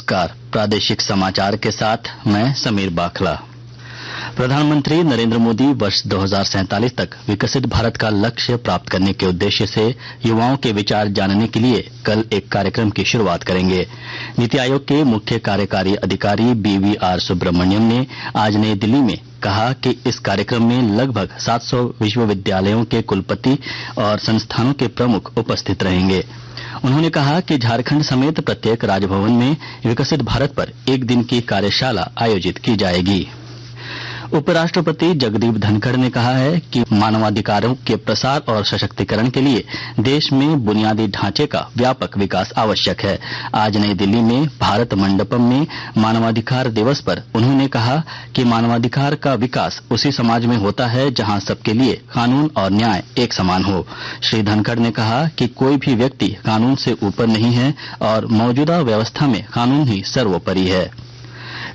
नमस्कार। प्रादेशिक समाचार के साथ मैं समीर बाखला। प्रधानमंत्री नरेंद्र मोदी वर्ष 2047 तक विकसित भारत का लक्ष्य प्राप्त करने के उद्देश्य से युवाओं के विचार जानने के लिए कल एक कार्यक्रम की शुरुआत करेंगे। नीति आयोग के मुख्य कार्यकारी अधिकारी BVR सुब्रमण्यम ने आज नई दिल्ली में कहा कि इस कार्यक्रम में लगभग 700 विश्वविद्यालयों के कुलपति और संस्थानों के प्रमुख उपस्थित रहेंगे। उन्होंने कहा कि झारखंड समेत प्रत्येक राजभवन में विकसित भारत पर एक दिन की कार्यशाला आयोजित की जाएगी। उपराष्ट्रपति जगदीप धनखड़ ने कहा है कि मानवाधिकारों के प्रसार और सशक्तिकरण के लिए देश में बुनियादी ढांचे का व्यापक विकास आवश्यक है। आज नई दिल्ली में भारत मंडपम में मानवाधिकार दिवस पर उन्होंने कहा कि मानवाधिकार का विकास उसी समाज में होता है जहां सबके लिए कानून और न्याय एक समान हो। श्री धनखड़ ने कहा कि कोई भी व्यक्ति कानून से ऊपर नहीं है और मौजूदा व्यवस्था में कानून ही सर्वोपरि है।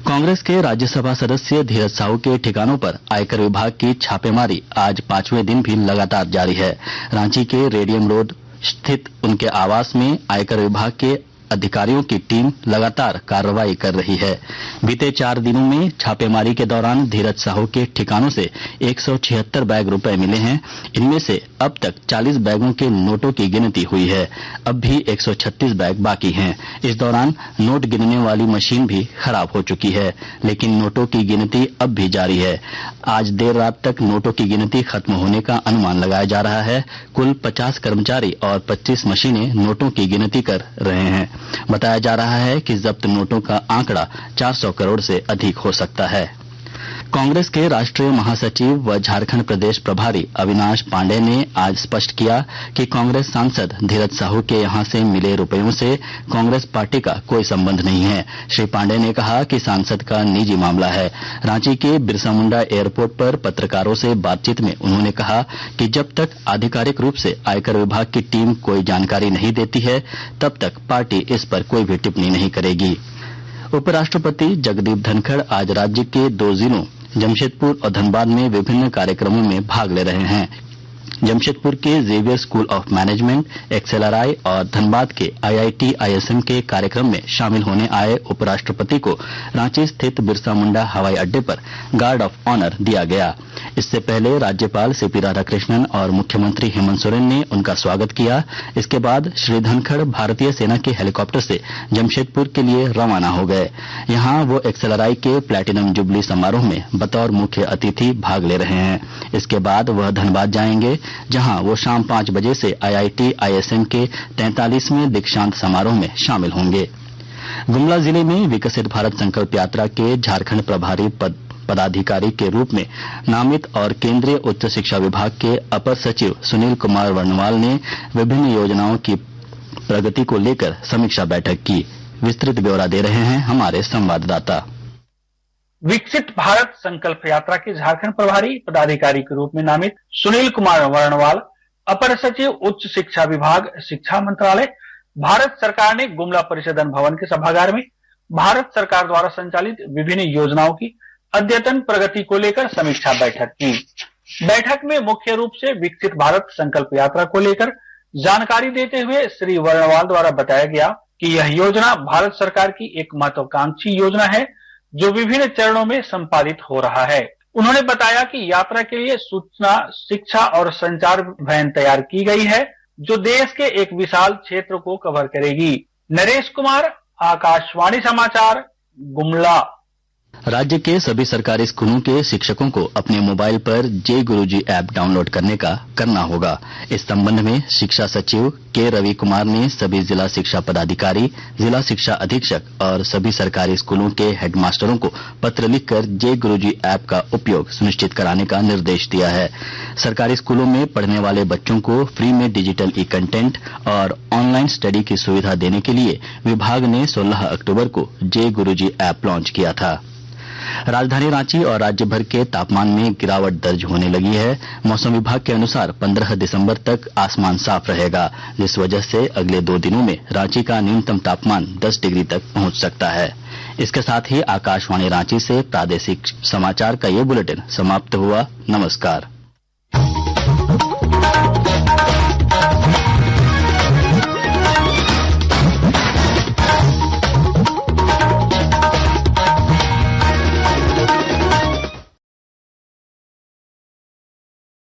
कांग्रेस के राज्यसभा सदस्य धीरज साहू के ठिकानों पर आयकर विभाग की छापेमारी आज 5वें दिन भी लगातार जारी है। रांची के रेडियम रोड स्थित उनके आवास में आयकर विभाग के अधिकारियों की टीम लगातार कार्रवाई कर रही है। बीते 4 दिनों में छापेमारी के दौरान धीरज साहू के ठिकानों से 176 बैग रुपए मिले हैं। इनमें से अब तक 40 बैगों के नोटों की गिनती हुई है। अब भी 136 बैग बाकी हैं। इस दौरान नोट गिनने वाली मशीन भी खराब हो चुकी है, लेकिन नोटों की गिनती अब भी जारी है। आज देर रात तक नोटों की गिनती खत्म होने का अनुमान लगाया जा रहा है। कुल 50 कर्मचारी और 25 मशीनें नोटों की गिनती कर रहे हैं। बताया जा रहा है कि जब्त नोटों का आंकड़ा 400 करोड़ से अधिक हो सकता है। कांग्रेस के राष्ट्रीय महासचिव व झारखंड प्रदेश प्रभारी अविनाश पांडेय ने आज स्पष्ट किया कि कांग्रेस सांसद धीरज साहू के यहां से मिले रुपयों से कांग्रेस पार्टी का कोई संबंध नहीं है। श्री पांडेय ने कहा कि सांसद का निजी मामला है। रांची के बिरसा मुंडा एयरपोर्ट पर पत्रकारों से बातचीत में उन्होंने कहा कि जब तक आधिकारिक रूप से आयकर विभाग की टीम कोई जानकारी नहीं देती है, तब तक पार्टी इस पर कोई भी टिप्पणी नहीं करेगी। उपराष्ट्रपति जगदीप धनखड़ आज राज्य के 2 जिलों जमशेदपुर और धनबाद में विभिन्न कार्यक्रमों में भाग ले रहे हैं। जमशेदपुर के Xavier School of Management XLRI और धनबाद के IIT ISM के कार्यक्रम में शामिल होने आए उपराष्ट्रपति को रांची स्थित बिरसा मुंडा हवाई अड्डे पर गार्ड ऑफ ऑनर दिया गया। इससे पहले राज्यपाल CP राधाकृष्णन और मुख्यमंत्री हेमंत सोरेन ने उनका स्वागत किया। इसके बाद श्री धनखड़ भारतीय सेना के हेलीकॉप्टर से जमशेदपुर के लिए रवाना हो गए। यहां वो XLRI के प्लैटिनम जुबली समारोह में बतौर मुख्य अतिथि भाग ले रहे हैं। इसके बाद वह धनबाद जाएंगे, जहां वो शाम 5 बजे से IIT ISM के 43वें दीक्षांत समारोह में शामिल होंगे। गुमला जिले में विकसित भारत संकल्प यात्रा के झारखंड प्रभारी पदाधिकारी के रूप में नामित और केंद्रीय उच्च शिक्षा विभाग के अपर सचिव सुनील कुमार वर्णवाल ने विभिन्न योजनाओं की प्रगति को लेकर समीक्षा बैठक की। विस्तृत ब्यौरा दे रहे हैं हमारे संवाददाता। विकसित भारत संकल्प यात्रा के झारखंड प्रभारी पदाधिकारी के रूप में नामित सुनील कुमार वर्णवाल, अपर सचिव उच्च शिक्षा विभाग, शिक्षा मंत्रालय, भारत सरकार ने गुमला परिषदन भवन के सभागार में भारत सरकार द्वारा संचालित विभिन्न योजनाओं की अद्यतन प्रगति को लेकर समीक्षा बैठक की। बैठक में मुख्य रूप से विकसित भारत संकल्प यात्रा को लेकर जानकारी देते हुए श्री वर्णवाल द्वारा बताया गया कि यह योजना भारत सरकार की एक महत्वाकांक्षी योजना है जो विभिन्न चरणों में संपादित हो रहा है। उन्होंने बताया कि यात्रा के लिए सूचना, शिक्षा और संचार वैन तैयार की गई है जो देश के एक विशाल क्षेत्र को कवर करेगी। नरेश कुमार, आकाशवाणी समाचार, गुमला। राज्य के सभी सरकारी स्कूलों के शिक्षकों को अपने मोबाइल पर जय गुरुजी ऐप डाउनलोड करना होगा। इस संबंध में शिक्षा सचिव के रवि कुमार ने सभी जिला शिक्षा पदाधिकारी, जिला शिक्षा अधीक्षक और सभी सरकारी स्कूलों के हेडमास्टरों को पत्र लिखकर जय गुरुजी ऐप का उपयोग सुनिश्चित कराने का निर्देश दिया है। सरकारी स्कूलों में पढ़ने वाले बच्चों को फ्री में डिजिटल ई-कंटेंट और ऑनलाइन स्टडी की सुविधा देने के लिए विभाग ने 16 अक्टूबर को जय गुरुजी ऐप लॉन्च किया था। राजधानी रांची और राज्य भर के तापमान में गिरावट दर्ज होने लगी है। मौसम विभाग के अनुसार 15 दिसंबर तक आसमान साफ रहेगा, जिस वजह से अगले 2 दिनों में रांची का न्यूनतम तापमान 10 डिग्री तक पहुंच सकता है। इसके साथ ही आकाशवाणी रांची से प्रादेशिक समाचार का ये बुलेटिन समाप्त हुआ। नमस्कार।